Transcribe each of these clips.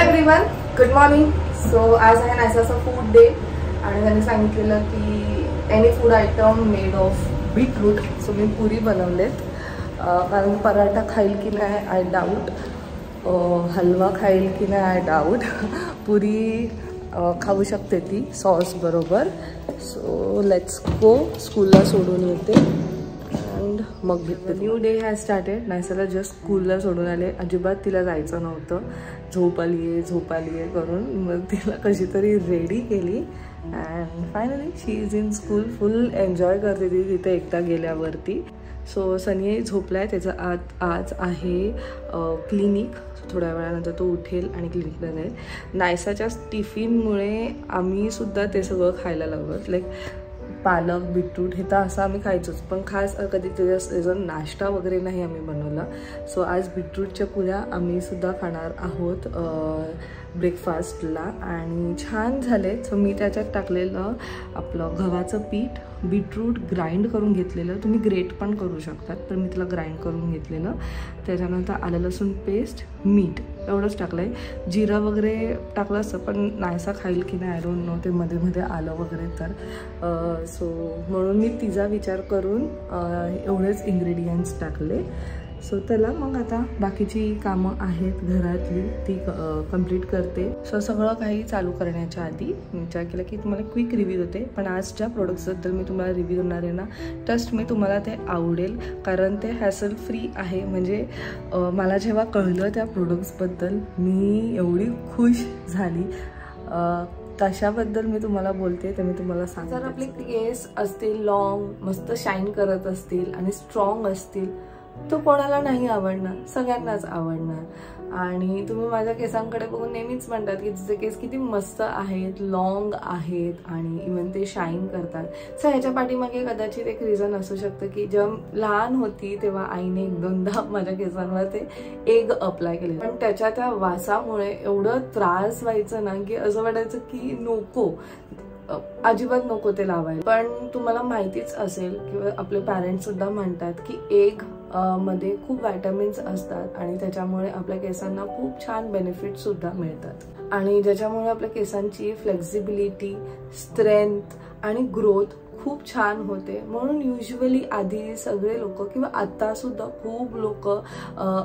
Everyone, good morning. So आज आहे नायसाचा food day आणि त्यांनी सांगितलेलं की any food item made of beetroot. So मी पुरी बनवलेत कारण पराठा खाईल की नाही आय डाऊट, हलवा खाईल की नाही आय डाऊट. पुरी खाऊ शकते ती सॉस बरोबर. So let's go. स्कूलला सोडून येते अँड मग भेटते. New day has started. नायसाला जस्ट स्कूलला सोडून आले. अजिबात तिला जायचं नव्हतं. झोप आली आहे करून मग तिला कशी तरी रेडी केली and finally she is in school. Full enjoy करते ती तिथे एकटा गेल्यावरती. सो सनी झोपला आहे. त्याचं आज आहे क्लिनिक. थोड्या वेळानंतर तो उठेल आणि क्लिनिकला जाईल. नायसाच्या टिफिनमुळे आम्हीसुद्धा ते सगळं खायला लागलो. लाईक पालक, बीटरूट हे तर असं आम्ही खायचोच, पण खास कधी त्याचा नाश्ता वगैरे नाही आम्ही बनवला. सो आज बीटरूटच्या पुऱ्या आम्हीसुद्धा खाणार आहोत ब्रेकफास्टला आणि छान झाले. सो मी त्याच्यात टाकलेलं आपलं गव्हाचं पीठ, बीटरूट ग्राइंड करून घेतलेलं. तुम्ही ग्रेट पण करू शकतात, पण मी त्याला ग्राइंड करून घेतलेलं. त्याच्यानंतर आलं लसूण पेस्ट, मीठ एवढंच टाकलं आहे. जिरा वगैरे टाकलं असतं पण नायसा खाईल की नाही आय डोंट नो. ते मध्ये मध्ये आलं वगैरे तर सो म्हणून मी तिचा विचार करून एवढेच इन्ग्रेडियंट्स टाकले. सो त्याला मग आता बाकीची कामं आहेत घरातली ती कंप्लीट करते. सो सगळं काही चालू करण्याच्या आधी विचार केला की तुम्हाला क्विक रिव्ह्यू देते. पण आज ज्या प्रोडक्ट्सबद्दल मी तुम्हाला रिव्ह्यू देणार आहे ना, ट्रस्ट मी तुम्हाला ते आवडेल कारण ते हॅसल फ्री आहे. म्हणजे मला जेव्हा कळलं त्या प्रोडक्ट्सबद्दल मी एवढी खुश झाली. तशाबद्दल मी तुम्हाला बोलते. तर मी तुम्हाला सांगते, जर आपले केस असतील लॉंग, मस्त शाईन करत असतील आणि स्ट्रॉंग असतील तो कोणाला नाही आवडणार, सगळ्यांनाच आवडणार. आणि तुम्ही माझ्या केसांकडे बघून नेहमीच म्हणतात की तिचे केस किती मस्त आहेत, लॉंग आहेत आणि इवन ते शाईन करतात. सो ह्याच्या पाठीमागे कदाचित एक रिझन असू शकतं की जेव्हा लहान होती तेव्हा आईने एक दोनदा माझ्या केसांवर ते एग अप्लाय केले, पण त्याच्या त्या वासामुळे एवढं त्रास व्हायचं ना की असं वाटायचं की नको, अजिबात नको ते लावायला. पण तुम्हाला माहितीच असेल किंवा आपले पॅरेंट्स सुद्धा म्हणतात की एग मध्ये खूप व्हिटॅमिन्स असतात आणि त्याच्यामुळे आपल्या केसांना खूप छान बेनिफिट सुद्धा मिळतात आणि ज्याच्यामुळे आपल्या केसांची फ्लेक्झिबिलिटी, स्ट्रेंथ आणि ग्रोथ खूप छान होते. म्हणून युजली आधी सगळे लोक किंवा आता सुद्धा खूप लोक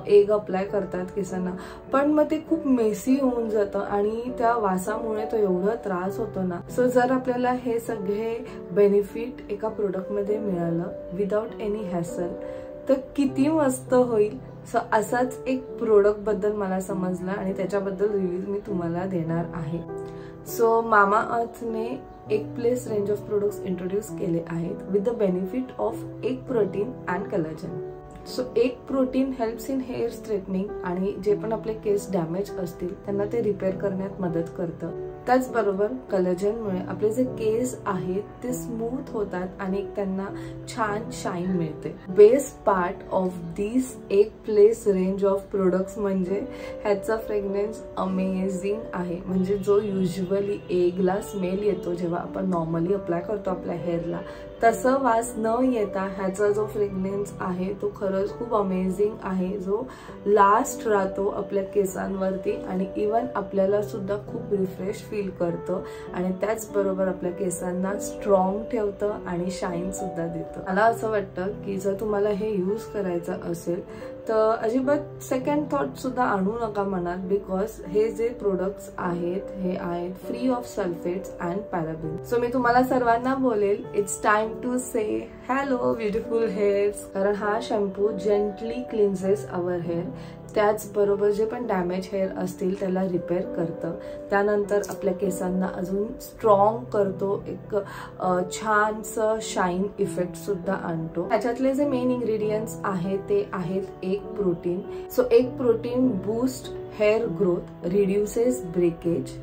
एग अप्लाय करतात केसांना, पण मग ते खूप मेसी होऊन जातं आणि त्या वासामुळे तो एवढा त्रास होतो ना. सो जर आपल्याला हे सगळे बेनिफिट एका प्रोडक्टमध्ये मिळालं विदाउट एनी हॅसल तर किती मस्त होईल. सो असाच एक प्रोडक्ट बद्दल मला समजलं आणि त्याच्याबद्दल रिव्ह्यू मी तुम्हाला देणार आहे. सो मामाअर्थने egg plex range of products introduce केले आहेत with the benefit of egg protein and collagen. So egg protein helps in hair straightening आणि जे पण आपले केस डॅमेज असतील त्यांना ते रिपेअर करण्यात मदत करतं. त्याचबरोबर कॉलेजनमुळे आपले जे केस आहेत ते स्मूथ होतात आणि त्यांना छान शाईन मिळते. Best part of this egg plex range of products म्हणजे ह्याचा फ्रेग्रन्स अमेझिंग आहे. म्हणजे जो युजली एगला स्मेल येतो जेव्हा आपण नॉर्मली अप्लाय करतो आपल्या हेअरला, तसं वास न येता ह्याचा जो फ्रेग्रन्स आहे तो खरंच खूप अमेझिंग आहे, जो लास्ट राहतो आपल्या केसांवरती आणि इवन आपल्याला सुद्धा खूप रिफ्रेश फील करतं आणि त्याचबरोबर आपल्या केसांना स्ट्रॉंग ठेवतं आणि शाईन सुद्धा देतं. मला असं वाटतं की जर तुम्हाला हे यूज करायचं असेल तर अजिबात सेकंड थॉट सुद्धा आणू नका मनात, बिकॉज हे जे प्रोडक्ट्स आहेत हे आहेत free of sulphates and paraben. So मी तुम्हाला सर्वांना बोलेल, it's time to say hello beautiful hairs, कारण हा shampoo gently cleanses our hair. त्याचबरोबर जे पण डॅमेज हेअर असतील त्याला रिपेअर करतं. त्यानंतर आपल्या केसांना अजून स्ट्रॉंग करतो, एक छानसं शाईन इफेक्ट सुद्धा आणतो. त्याच्यातले जे मेन इंग्रेडियंट्स आहेत ते आहेत egg protein. So egg protein boost hair growth, reduces breakage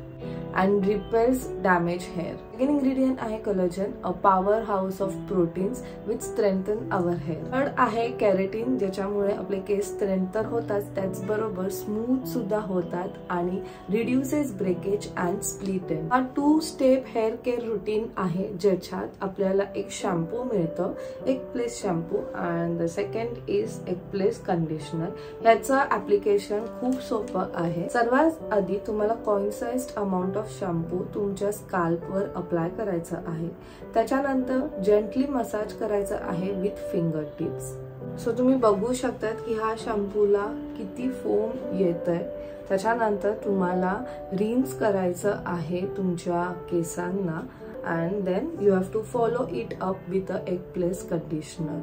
and repairs damage hair. Second ingredient आहे collagen, a powerhouse of proteins which strengthen our hair. Third आहे keratin, ज्याच्यामुळे आपले केस स्ट्रेंथ तर होतात त्याचबरोबर स्मूथ सुद्धा होतात आणि reduces breakage and split end. हा 2 स्टेप हेअर केअर रुटीन आहे, ज्याच्यात आपल्याला एक शॅम्पू मिळतं, एक place shampoo and the second is एक प्लेस कंडिशनर. ह्याचं ऍप्लिकेशन खूप सोपं आहे. सर्वात आधी तुम्हाला कॉन्साइज्ड अमाऊंट ऑफ शॅम्पू तुमच्या स्काल्पवर अप्लाय करायचं आहे. त्याच्यानंतर जेंटली मसाज करायचं आहे विथ फिंगर टिप्स. सो तुम्ही बघू शकतात की हा शॅम्पूला किती फोम येतंय. त्याच्यानंतर तुम्हाला रिन्स करायचं आहे तुमच्या केसांना and then you have to follow it up with a egg plex conditioner.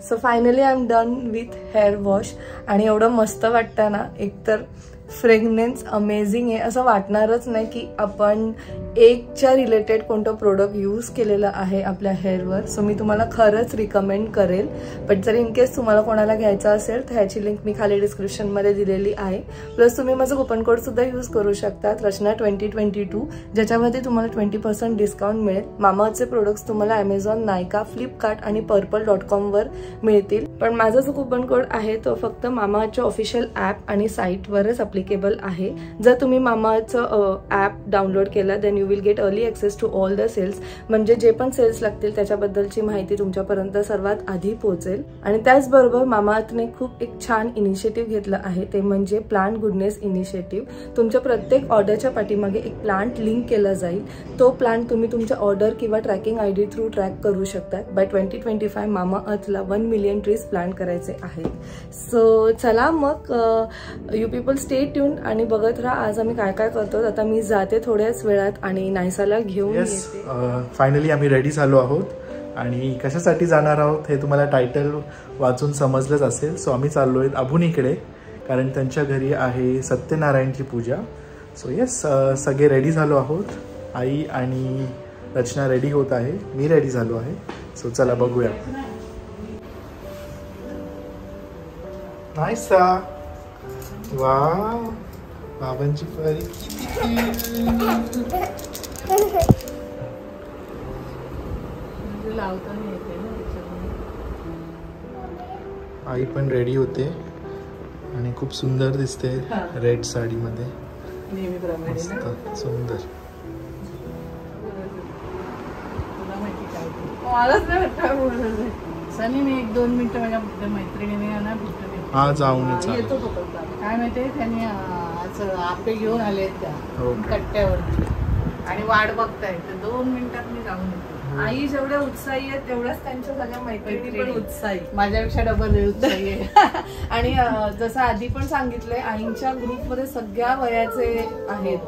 So finally I am done with hair wash. आणि एवढं मस्त वाटतं ना, एकतर फ्रेग्रन्स अमेझिंग आहे, असं वाटणारच नाही की आपण एकच्या रिलेटेड कोणतं प्रोडक्ट यूज केलेलं आहे आपल्या हेअरवर. सो मी तुम्हाला खरंच रिकमेंड करेल. बट जर इन केस तुम्हाला कोणाला घ्यायचं असेल तर ह्याची लिंक मी खाली डिस्क्रिप्शनमध्ये दिलेली आहे. प्लस तुम्ही माझं कुपन कोड सुद्धा यूज करू शकतात, रचना 2022, ज्याच्यामध्ये तुम्हाला 20% डिस्काउंट मिळेल. मामाअर्थचे प्रोडक्ट्स तुम्हाला ॲमेझॉन, नायका, फ्लिपकार्ट आणि पर्पल.com वर मिळतील. पण माझा जो कुपन कोड आहे तो फक्त मामाअर्थच्या ऑफिशियल ॲप आणि साईटवरच ॲप्लिकेबल आहे. जर तुम्ही मामाअर्थचं ॲप डाउनलोड केला then you will get early access to all the sales. म्हणजे जे पण सेल्स लागतील त्याच्याबद्दलची माहिती तुमच्यापर्यंत सर्वात आधी पोहोचेल. आणि त्याचबरोबर मामाअर्थने खूप एक छान इनिशिएटिव्ह घेतलं आहे, ते म्हणजे प्लांट गुडनेस इनिशिएटिव्ह. तुमच्या प्रत्येक ऑर्डरच्या पाठीमागे एक प्लांट लिंक केला जाईल. तो प्लांट तुम्ही तुमच्या ऑर्डर किंवा ट्रॅकिंग ID थ्रू ट्रॅक करू शकता. बाय 2025 मामाअर्थला 1 मिलियन ट्रीज प्लांट करायचे आहेत. सो चला मग यू पीपल स्टे ट्यून आणि बघत राहा आज आम्ही काय काय करतो. आता मी जाते थोड्याच वेळात आणि नायसाला घेऊन येते. फायनली आम्ही रेडी झालो आहोत आणि कशासाठी जाणार आहोत हे तुम्हाला टायटल वाचून समजलंच असेल. सो आम्ही चाललोय अभुनीकडे, कारण त्यांच्या घरी आहे सत्यनारायणची पूजा. सो येस, सगळे रेडी झालो आहोत. आई आणि रचना रेडी होत आहे, मी रेडी झालो आहे. सो चला बघूया. नायसा, वाव, बाबांची परी किती आई पण रेडी होते आणि खूप सुंदर दिसते रेड साडीमध्ये. मस्त सुंदर. सनी मी 1-2 मिनिटं माझ्या मैत्रिणीने ना हा जाऊन येतो. काय माहितीये, त्यांनी असं आपे घेऊन आले त्या कट्ट्यावरती आणि वाट बघताय, तर 2 मिनिटात मी जाऊन येतो. आई जेवढ्या उत्साही आहेत तेवढ्याच त्यांच्या सगळ्या मैत्रिणी पण उत्साही, माझ्यापेक्षा डबल उत्साही आहे. आणि जसं आधी पण सांगितलंय, आईंच्या ग्रुपमध्ये सगळ्या वयाचे आहेत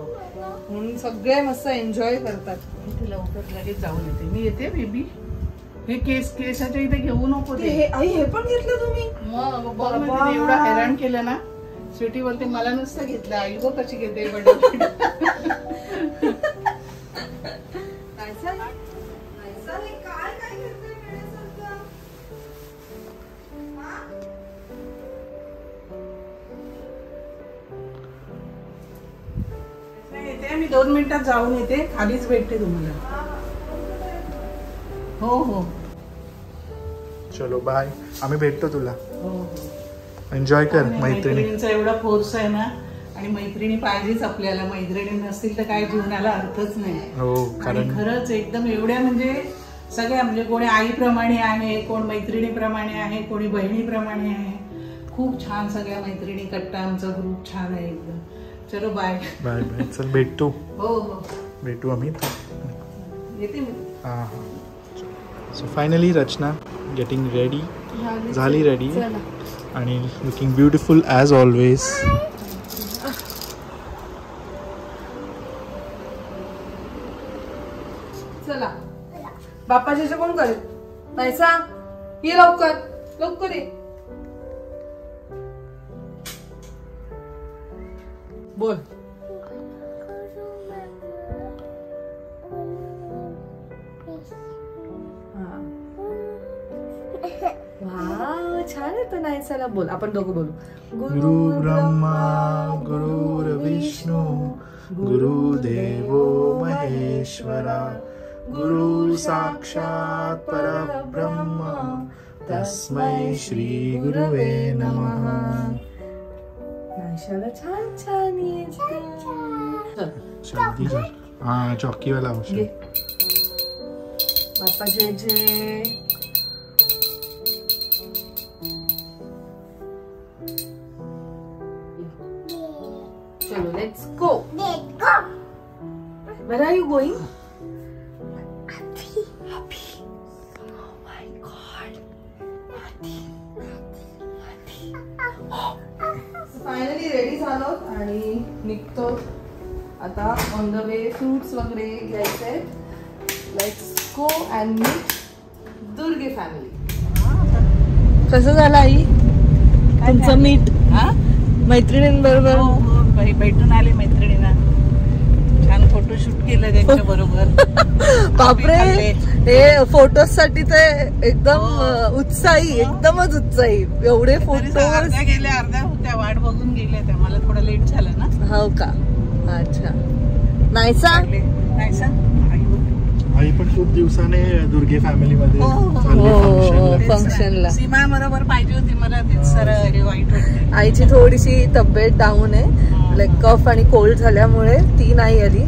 म्हणून सगळे मस्त एन्जॉय करतात. इथे लवकर लगेच जाऊन येते मी. येते बेबी. हे केसाच्या इथे घेऊ नको ते. आई हे पण घेतलं तुम्ही? मग एवढं हैराण केलं ना. स्वीटी बोलते मला नुसतं घेतलं, आई बघ कशी घेते. येते मी 2 मिनिटात जाऊन येते, खालीच भेटते तुम्हाला. हो हो चलो बाय. आम्ही भेटतो तुला. हो एन्जॉय कर. मैत्रिणींचा एवढा फोर्स आहे ना, आणि मैत्रिणी पाहिजेच आपल्याला. मैत्रिणी नसतील तर काय जीवनाला अर्थच नाही. हो, कारण खरंच एकदम एवढ्या म्हणजे सगळ्या, म्हणजे कोणी आईप्रमाणे आहे, कोण मैत्रिणीप्रमाणे आहे, कोणी बहिणीप्रमाणे आहे. खूप छान सगळ्या मैत्रिणी कट्टा आमचा ग्रुप छान आहे एकदम. चलो बाय बाय बाय. चल भेटतो. हो हो भेटू आम्ही. येते मी. हां हां. सो फायनली रचना गेटिंग रेडी झाली रेडी आणि लुकिंग ब्युटिफुल ॲज ऑलवेज. चला बाप्पाच्या कोण करेल? नायसा ये लवकर लवकर ये. बोल. छान आहे तो. नायसाला बोल. आपण दोघं बोलू. गुरु ब्रह्मा गुरुर्विष्णू गुरुदेवो महेश्वरा परमेश्वरा गुरु साक्षात परब्रह्म तस्मै श्री गुरुवे नमः. नाश्याला छान छान येतं. हा चॉकीवाला औषध. बाप्पा जय जय. चलो let's go. Where are you going? Finally ready झालो आणि निघतो आता. ऑन द वे फ्रूट्स वगैरे घ्यायचे. Let's go and meet Durge family. कसं झालं आई तुमचं मीट मैत्रिणींबरोबर? भेटून आले मैत्रिणींना. छान फोटोशूट केलं त्यांच्या बरोबर. बापरे हे फोटोज साठी ते एकदम उत्साही, एकदमच उत्साही. एवढे फोटो गेले अर्ध्या होत्या वाट बघून गेल्या त्या. मला थोडं लेट झालं ना. हो का? अच्छा. नाहीसा आई पण खूप दिवसाने दुर्गे फॅमिली मध्ये फंक्शनला. सीमा बरोबर पाहिजे होती मला. तेच सर हे वाईट वाटते. आईची थोडीशी तब्येत डाऊन आहे. लाईक कफ आणि कोल्ड झाल्यामुळे ती नाही आली.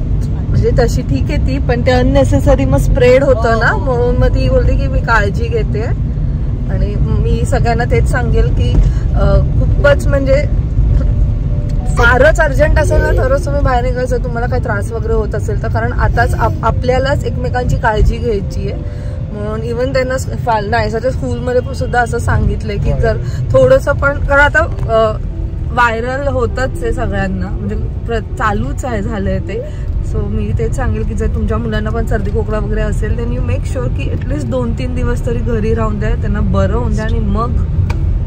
म्हणजे तशी ठीक आहे ती, पण ते अननेसेसरी मग स्प्रेड होतं ना, म्हणून मग ती बोलते की मी काळजी घेते. आणि मी सगळ्यांना तेच सांगेल की खूपच म्हणजे फारच अर्जंट असेल ना तरच तुम्ही बाहेर निघायचं. तुम्हाला काही त्रास वगैरे होत असेल तर, कारण आताच आपल्यालाच एकमेकांची काळजी घ्यायची आहे. म्हणून इव्हन त्यांना नायसाच्या स्कूलमध्ये सुद्धा असं सांगितलंय की जर थोडंसं पण, कारण आता व्हायरल होतच आहे सगळ्यांना, म्हणजे चालूच आहे झालंय ते. सो मी तेच सांगेल की जर तुमच्या मुलांना पण सर्दी खोकला वगैरे असेल देन यू मेक शुअर की ॲटलिस्ट 2-3 दिवस तरी घरी राहून द्या, त्यांना बरं होऊन द्या. आणि मग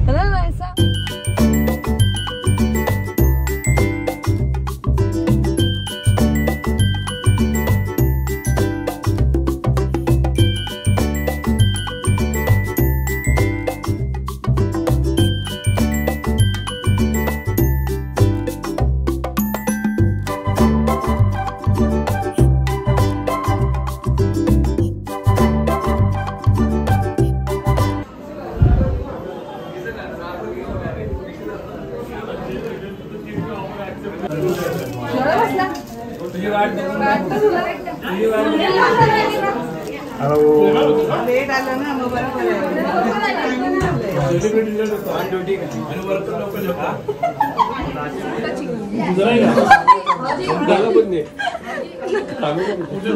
नायसा लेट आलं ना मग बरोबर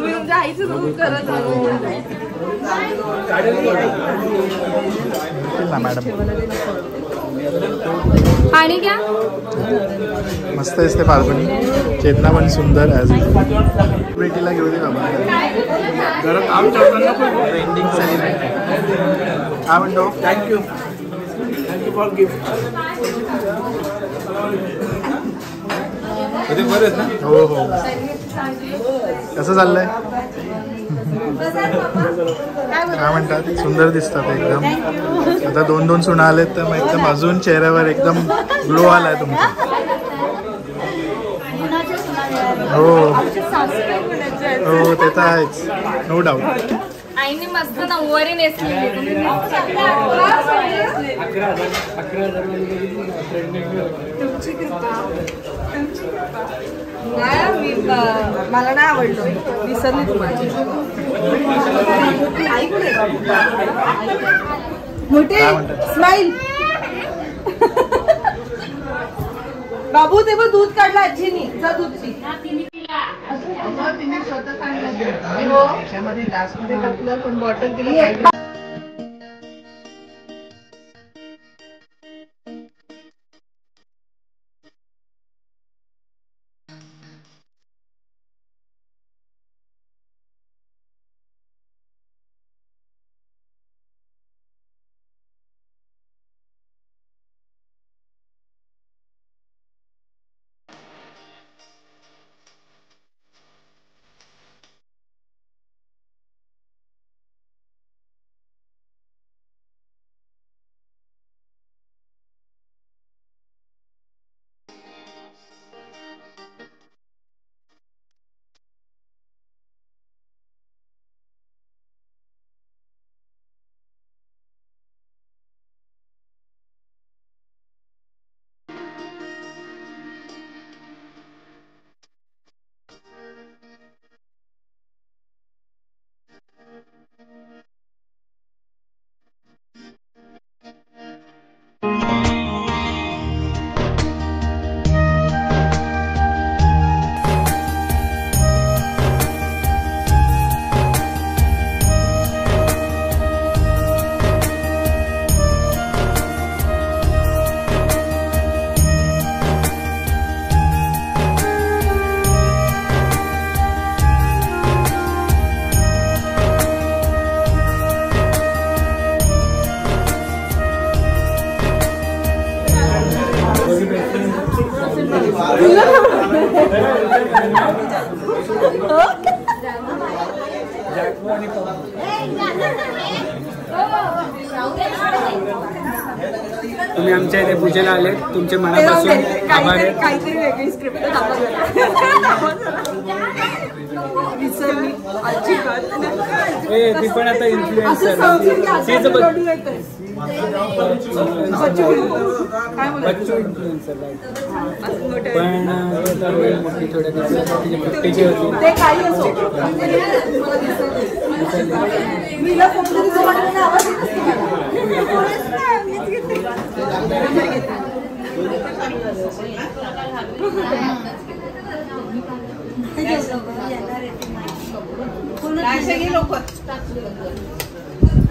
तुमच्या आईचं करत पाणी घ्या. मस्त असते पार्वणी. चेतना पण सुंदर ॲज सेलिब्रिटीला घेऊ दे का ट्रेंडिंग सेलिब्रिटी. काय म्हणतो? Thank you for gift. हो हो. कसं चाललंय? काय म्हणतात? सुंदर दिसतात एकदम. आता 2-2 सुना आलेत तर मग एकदम अजून चेहऱ्यावर एकदम ग्लो आलाय तुमचा. हो हो ते तर आहेच, नो डाऊट. आईने मस्त नऊवारी नेसलेली. मला नाही आवडलं, विसरली तुम्हाला. मोठे स्माईल. बाबू ते पण दूध काढलं आजीनी. जा दूध पी. तिने स्वतः सांगितलं त्याच्यामध्ये लास्ट मध्ये टाकलं पण बॉटल दिली. तुम्ही आमच्या इथे पूजेला आले, तुमचे मनापासून आभार आहेत. काहीतरी वेगळी स्क्रिप्ट ती पण आता इन्फ्लुएन्सर बच्चू इन्फ्लुएन्सर पण मोठी थोड्या दिवसासाठी होती.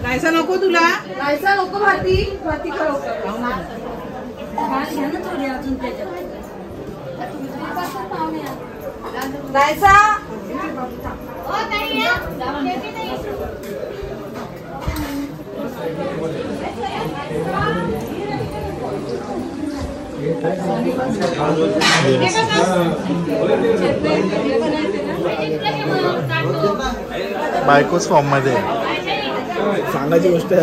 रायसा नको तुला? रायसा नको. भाती भाती खाऊ. रायसा बायकोच फॉर्म मध्ये सांगायची गोष्ट आहे.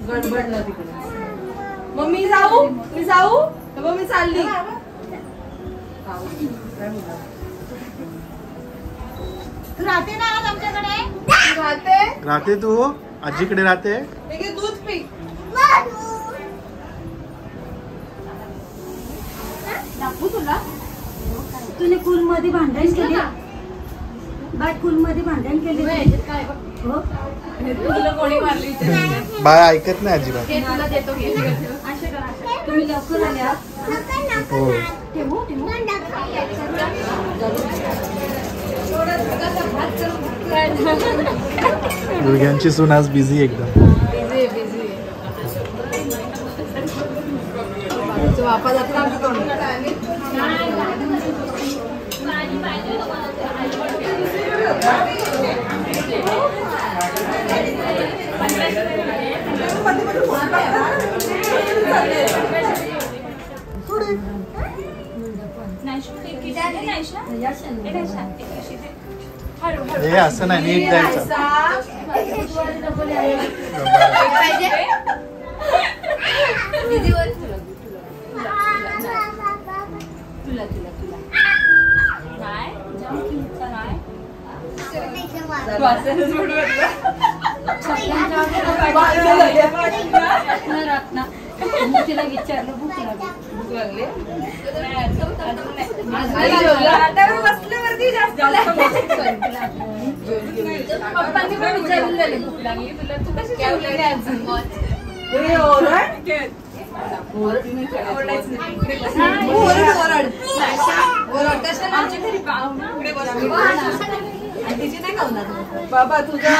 गडबडला तिकडे. मग मी जाऊ मग मी चालली. तू राहते ना आज आमच्याकडे? राहते तू आजीकडे राहते. दूध पी. दाखवू तुला? तुने कूल मध्ये भांडण केले? कूल मध्ये भांडण केले? हो. तुला कोणी मारली? बाय ऐकत नाही अजिबात. तुला देतो. तुम्ही लवकर आल्या. हो. दुर्ग्यांची सून आज बिझी एकदम. बापा जातो आमच्या तोंड. हे असं नाही, नीट जायचं. तिला विचारलं भूक लागली. बसल्यावरती जास्त पप्पांनी पण विचारून झाली भूक लागली तुला. तू कशी जेवली नाही अजून? बाबा तुझ्या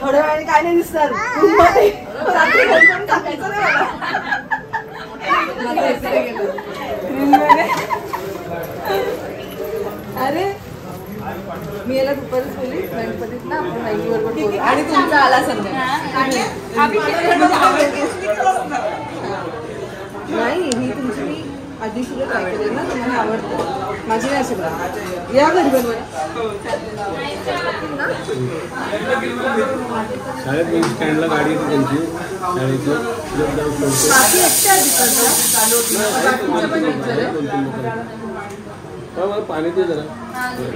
थोड्या वेळाने काय नाही दिसणार. अरे मी याला दुपारीच बोलली गणपतीत ना आपण आई बरोबर आणि तुमचा आला संध्याकाळी. नाही ही तुमची मी आधी सुद्धा ट्राय केली ना, तुम्हाला आवडतं. माझी नाही असेल या घरी बनवा. शाळेत स्टँडला गाडी येते त्यांची शाळेची. बाकी एकट्या बाकीच्या पण टीचर आहे. पाणी ते जरा.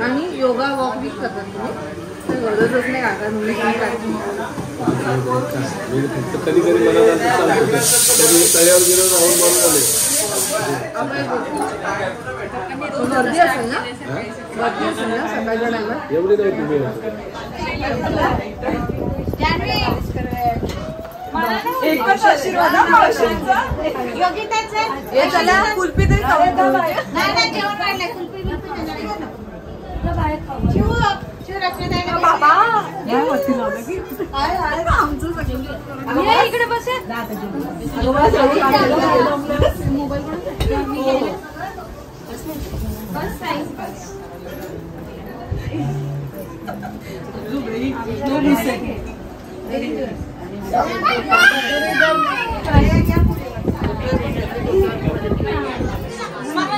आणि योगा वॉक बी करतात तुम्ही? गरजच नाही काका तुम्ही फक्त कधी कधी मला तळ्यावर गेलो राहून मारून आले. गर्दी असेल ना? गर्दी असेल ना सकाळच्या टायमात? एवढी नाही तुम्ही. एकच आशीर्वाद मावशींचा. हे चला कुल्फी तरी खाऊन जाऊ. बाबा इकडे बस.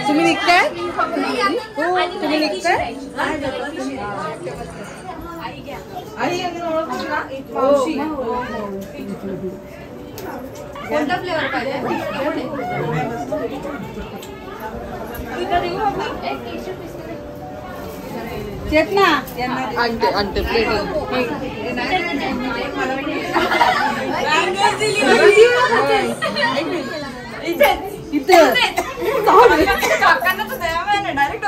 तुम्ही निघताय? तुम्ही निघताय? कोणता फ्लेवर पाहिजे? चेतना आणते प्लेट. काकांना तर द्यावा ना डायरेक्ट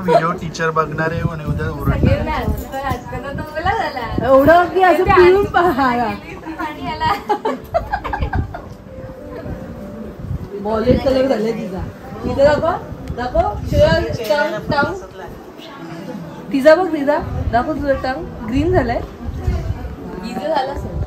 व्हिडिओ टीचर बघणार आहे आणि उद्या ओरडणार एवढं की असं पिऊन पहा. बॉलेट कलर झाले तिचा. तिथे दाखव तिचा बघ. तिचा दाखव तुझं टंग ग्रीन झालंय. गिझं झालं असेल.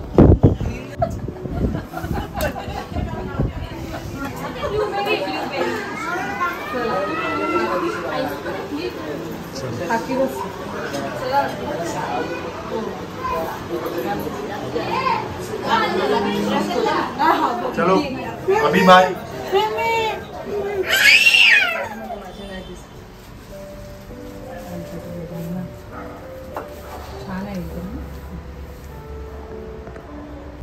चलो अभी bye.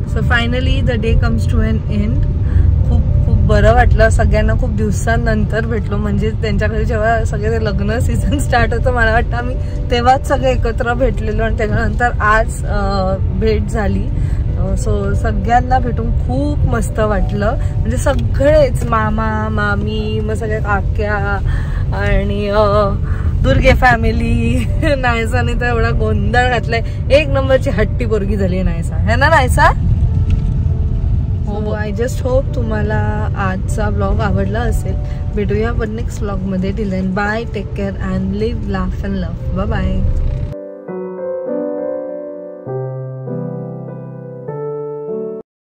So finally the day comes to an end. खूप खूप बरं वाटलं. सगळ्यांना खूप दिवसांनंतर भेटलो. म्हणजे त्यांच्याकडे जेव्हा सगळे लग्न सीझन स्टार्ट होतं मला वाटतं आम्ही तेव्हाच सगळे एकत्र भेटलेलो आणि त्याच्यानंतर आज भेट झाली. सो सगळ्यांना भेटून खूप मस्त वाटलं. म्हणजे सगळेच मामा मामी मग सगळ्या काक्या आणि दुर्गे फॅमिली. नायसाने तर एवढा गोंधळ घातलाय. एक नंबरची हट्टी पोरगी झाली नायसा. है ना नायसा? हो. आय जस्ट होप तुम्हाला आजचा व्लॉग आवडला असेल. भेटूया पण नेक्स्ट व्लॉग मध्ये. Till then bye. Take care and live laugh and love. Bye bye.